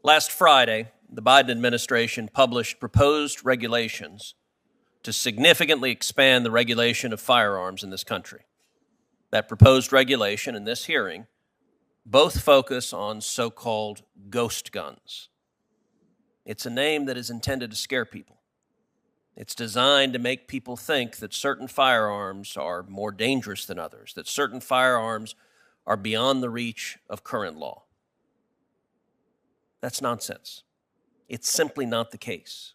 Last Friday, the Biden administration published proposed regulations to significantly expand the regulation of firearms in this country. That proposed regulation and this hearing both focus on so-called ghost guns. It's a name that is intended to scare people. It's designed to make people think that certain firearms are more dangerous than others, that certain firearms are beyond the reach of current law. That's nonsense. It's simply not the case.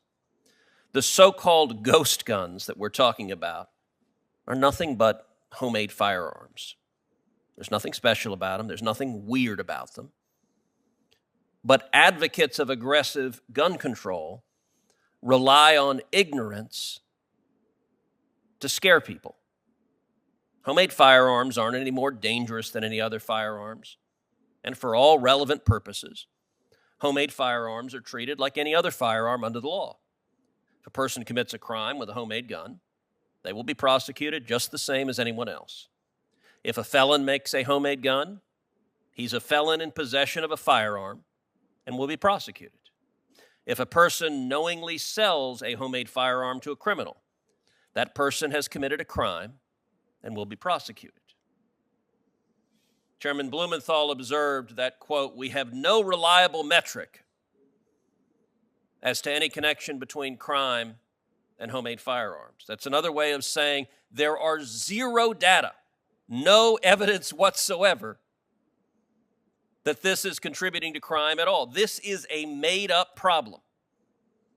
The so-called ghost guns that we're talking about are nothing but homemade firearms. There's nothing special about them. There's nothing weird about them. But advocates of aggressive gun control rely on ignorance to scare people. Homemade firearms aren't any more dangerous than any other firearms. And for all relevant purposes, homemade firearms are treated like any other firearm under the law. If a person commits a crime with a homemade gun, they will be prosecuted just the same as anyone else. If a felon makes a homemade gun, he's a felon in possession of a firearm and will be prosecuted. If a person knowingly sells a homemade firearm to a criminal, that person has committed a crime and will be prosecuted. Chairman Blumenthal observed that, quote, "We have no reliable metric as to any connection between crime and homemade firearms." That's another way of saying there are zero data, no evidence whatsoever that this is contributing to crime at all. This is a made-up problem.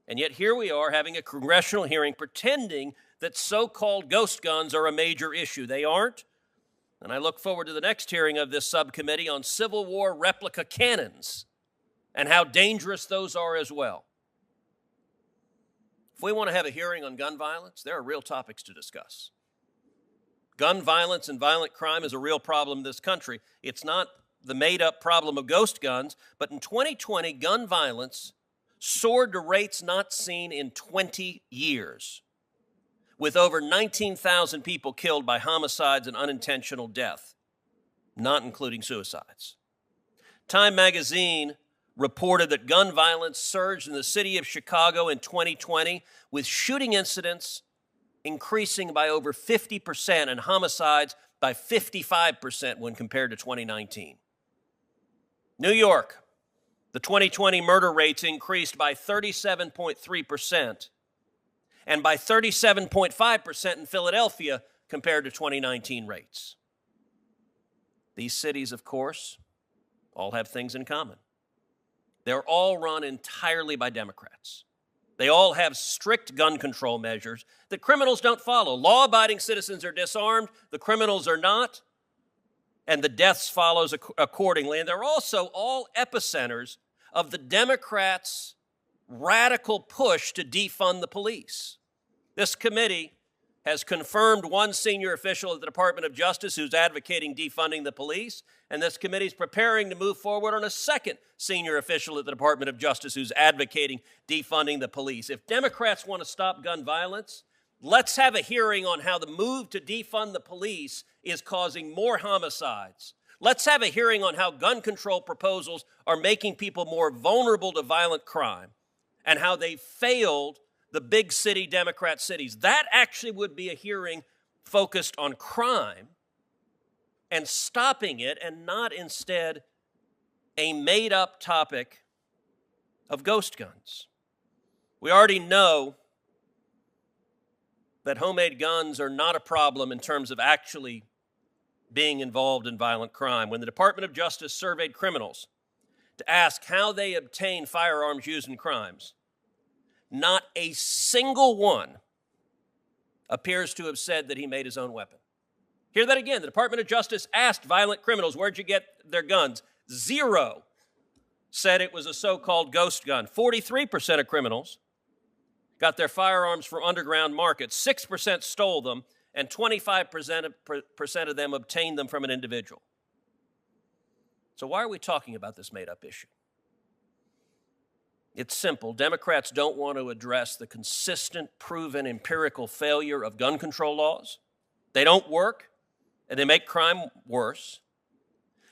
And yet here we are having a congressional hearing pretending that so-called ghost guns are a major issue. They aren't. And I look forward to the next hearing of this subcommittee on Civil War replica cannons and how dangerous those are as well. If we want to have a hearing on gun violence, there are real topics to discuss. Gun violence and violent crime is a real problem in this country. It's not the made-up problem of ghost guns, but in 2020, gun violence soared to rates not seen in 20 years, with over 19,000 people killed by homicides and unintentional death, not including suicides. Time magazine reported that gun violence surged in the city of Chicago in 2020, with shooting incidents increasing by over 50% and homicides by 55% when compared to 2019. New York, the 2020 murder rates increased by 37.3% and by 37.5% in Philadelphia compared to 2019 rates. These cities, of course, all have things in common. They're all run entirely by Democrats. They all have strict gun control measures that criminals don't follow. Law-abiding citizens are disarmed, the criminals are not, and the deaths follows accordingly. And they're also all epicenters of the Democrats' radical push to defund the police. This committee has confirmed one senior official at the Department of Justice who's advocating defunding the police, and this committee is preparing to move forward on a second senior official at the Department of Justice who's advocating defunding the police. If Democrats want to stop gun violence, let's have a hearing on how the move to defund the police is causing more homicides. Let's have a hearing on how gun control proposals are making people more vulnerable to violent crime and how they failed the big city Democrat cities. That actually would be a hearing focused on crime and stopping it, and not instead a made-up topic of ghost guns. We already know that homemade guns are not a problem in terms of actually being involved in violent crime. When the Department of Justice surveyed criminals to ask how they obtain firearms used in crimes, not a single one appears to have said that he made his own weapon. Hear that again. The Department of Justice asked violent criminals, where'd you get their guns? Zero said it was a so-called ghost gun. 43% of criminals got their firearms from underground markets. 6% stole them, and 25% of them obtained them from an individual. So why are we talking about this made-up issue? It's simple. Democrats don't want to address the consistent, proven, empirical failure of gun control laws. They don't work, and they make crime worse.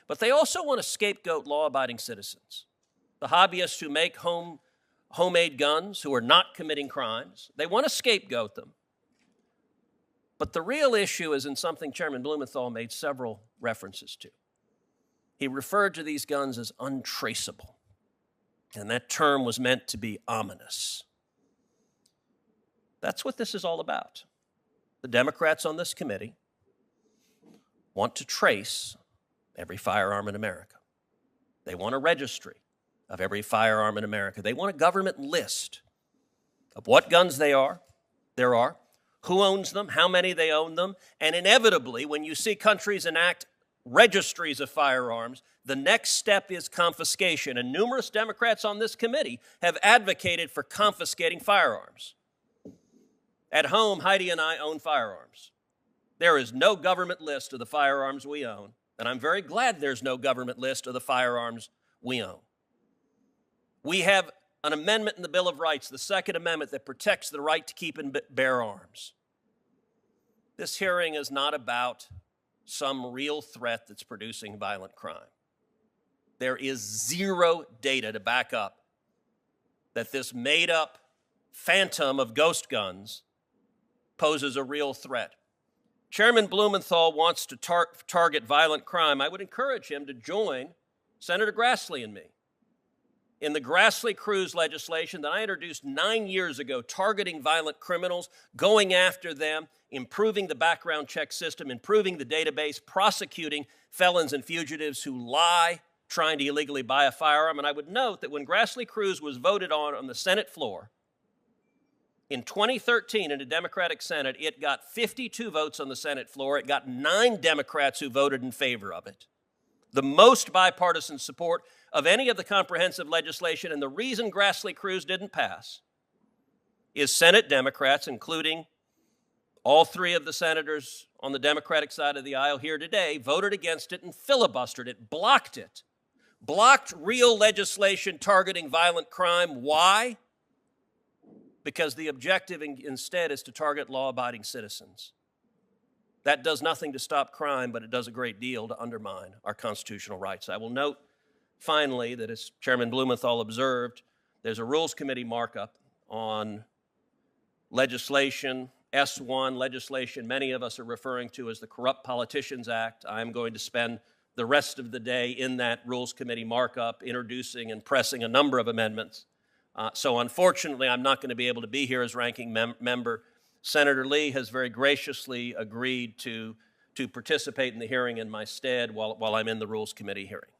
But they also want to scapegoat law-abiding citizens. the hobbyists who make homemade guns, who are not committing crimes. They want to scapegoat them. But the real issue is in something Chairman Blumenthal made several references to. He referred to these guns as untraceable, and that term was meant to be ominous. That's what this is all about. The Democrats on this committee want to trace every firearm in America. They want a registry of every firearm in America. They want a government list of what guns there are, who owns them, how many they own them, and inevitably, when you see countries enact registries of firearms, the next step is confiscation, and numerous Democrats on this committee have advocated for confiscating firearms. At home, Heidi and I own firearms. There is no government list of the firearms we own, and I'm very glad there's no government list of the firearms we own. We have an amendment in the Bill of Rights, the Second Amendment, that protects the right to keep and bear arms. This hearing is not about some real threat that's producing violent crime. There is zero data to back up that this made-up phantom of ghost guns poses a real threat. Chairman Blumenthal wants to target violent crime. I would encourage him to join Senator Grassley and me in the Grassley-Cruz legislation that I introduced 9 years ago, targeting violent criminals, going after them, improving the background check system, improving the database, prosecuting felons and fugitives who lie trying to illegally buy a firearm. And I would note that when Grassley-Cruz was voted on the Senate floor in 2013 in the Democratic Senate, it got 52 votes on the Senate floor. It got 9 Democrats who voted in favor of it. The most bipartisan support of any of the comprehensive legislation, and the reason Grassley-Cruz didn't pass is Senate Democrats, including all 3 of the senators on the Democratic side of the aisle here today, voted against it and filibustered it, blocked it, blocked real legislation targeting violent crime. Why? Because the objective instead is to target law-abiding citizens. That does nothing to stop crime, but it does a great deal to undermine our constitutional rights. I will note, finally, that as Chairman Blumenthal observed, there's a Rules Committee markup on legislation, S1 legislation many of us are referring to as the Corrupt Politicians Act. I'm going to spend the rest of the day in that Rules Committee markup introducing and pressing a number of amendments. So unfortunately, I'm not going to be able to be here as ranking member. Senator Lee has very graciously agreed to participate in the hearing in my stead while I'm in the Rules Committee hearing.